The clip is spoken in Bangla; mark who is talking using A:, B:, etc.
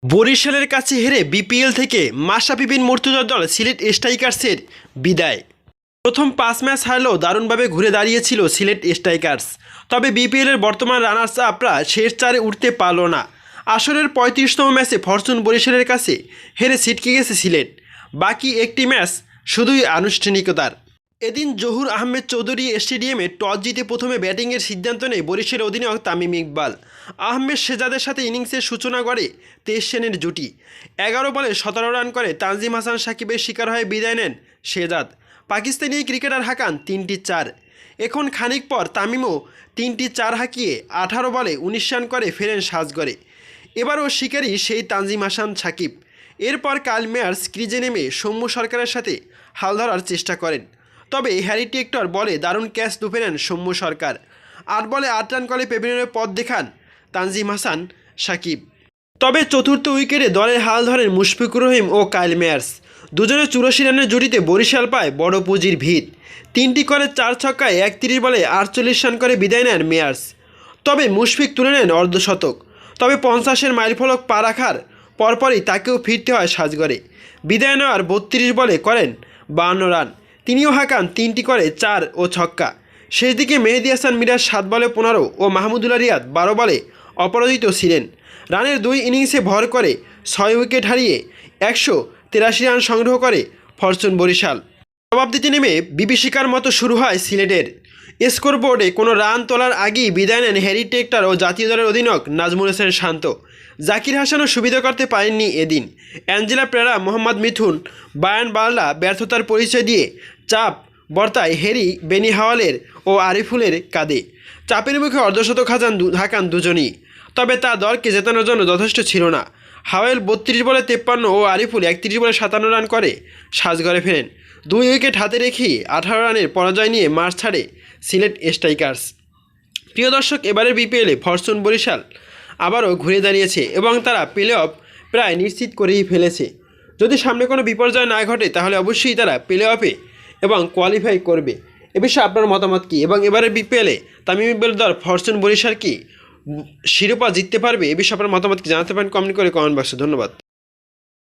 A: বরিশালের কাছে হেরে বিপিএল থেকে মাশরাফি বিন মুর্তজার দল সিলেট স্ট্রাইকার্সের বিদায়। প্রথম 5 ম্যাচ হারলেও দারুণভাবে ঘুরে দাঁড়িয়েছিল সিলেট স্ট্রাইকার্স। তবে বিপিএলের বর্তমান রানার্স আপরা শেষ চারে উঠতে পারল না। আসরের 35তম ম্যাচে ফরচুন বরিশালের কাছে হেরে ছিটকে গেছে সিলেট। বাকি একটি ম্যাচ শুধুই আনুষ্ঠানিকতার। এদিন জহুর আহমেদ চৌধুরী স্টেডিয়ামে টস জিতে প্রথমে ব্যাটিংয়ের সিদ্ধান্ত নেয় বরিশালের অধিনায়ক তামিম ইকবাল। আহমেদ শেহজাদের সাথে ইনিংসের সূচনা করে তেইশ সেনের জুটি। 11 বলে 17 রান করে তানজিম হাসান সাকিবের শিকার হয়ে বিদায় নেন শেহজাদ। পাকিস্তানি ক্রিকেটার হাঁকান 3টি 4। এখন খানিক পর তামিমও 3টি 4 হাঁকিয়ে 18 বলে 19 রান করে ফেরেন সাজঘরে। এবারও শিকারী সেই তানজিম হাসান সাকিব। এরপর কাল মেয়ার্স ক্রিজে নেমে সৌম্য সরকারের সাথে হাল ধরার চেষ্টা করেন। তবে হ্যারি টেক্টর বলে দারুণ ক্যাচ লুফে নেন সৌম্য সরকার। 8 বলে 8 রান করে প্যাভিলিয়নের পথ দেখান তানজিম হাসান সাকিব। তবে চতুর্থ উইকেটে দলের হাল ধরেন মুশফিকুর রহিম ও কাইল মেয়ার্স। দুজনে 84 রানের জুটিতে বরিশাল পায় বড় পুঁজির ভিত। 3টি করে 4 ছক্কায় 31 বলে 48 রান করে বিদায় নেন মেয়ার্স। তবে মুশফিক তুলে নেন অর্ধশতক। তবে 50-এর মাইলফলক পা রাখার পরপরই তাকেও ফিরতে হয় সাজঘরে। বিদায় নেওয়ার 32 বলে করেন 52 রান। তিনিও হাঁকান 3টি করে 4 ও ছক্কা। শেষ দিকে মেহেদী হাসান মিরাজ 7 বলে 15 ও মাহমুদুল্লাহ রিয়াদ 12 বলে অপরাজিত ছিলেন। রানের 2 ইনিংসে ভর করে 6 উইকেট হারিয়ে 183 রান সংগ্রহ করে ফরচুন বরিশাল। জবাব দিতে নেমে বিভীষিকার মতো শুরু হয় সিলেটের। স্কোরবোর্ডে কোনো রান তোলার আগেই বিদায় নেন হ্যারি টেক্টর ও জাতীয় দলের অধিনায়ক নাজমুল হোসেন শান্ত। জাকির হাসানও সুবিধা করতে পারেননি এদিন। অ্যাঞ্জেলা পেরেরা, মোহাম্মদ মিথুন, বায়ান বার্লা ব্যর্থতার পরিচয় দিয়ে চাপ বর্তায় হ্যারি, বেনি হাওয়ালের ও আরিফুলের কাঁধে। চাপের মুখে অর্ধশতক হাঁকান দুজনই। তবে তা দলকে জেতানোর জন্য যথেষ্ট ছিল না। হাওয়েল 32 বলে 53 ও আরিফুল 31 বলে 57 রান করে সাজঘরে ফেরেন। 2 উইকেট হাতে রেখেই 18 রানের পরাজয় নিয়ে মাঠ ছাড়ে সিলেট স্ট্রাইকার্স। প্রিয় দর্শক, এবারের বিপিএলে ফরচুন বরিশাল আবারও ঘুরে দাঁড়িয়েছে এবং তারা প্লে অফ প্রায় নিশ্চিত করেই ফেলেছে। যদি সামনে কোনো বিপর্যয় না ঘটে তাহলে অবশ্যই তারা প্লে অফে এবং কোয়ালিফাই করবে। এ বিষয়ে আপনার মতামত কী? এবং এবারের বিপিএলে তামিম ইকবালের দল ফরচুন বরিশাল কি শিরোপা জিততে পারবে? এ বিষয়ে আপনার মতামত কি জানাতে পারেন কমেন্ট করে কমেন্ট বক্সে। ধন্যবাদ।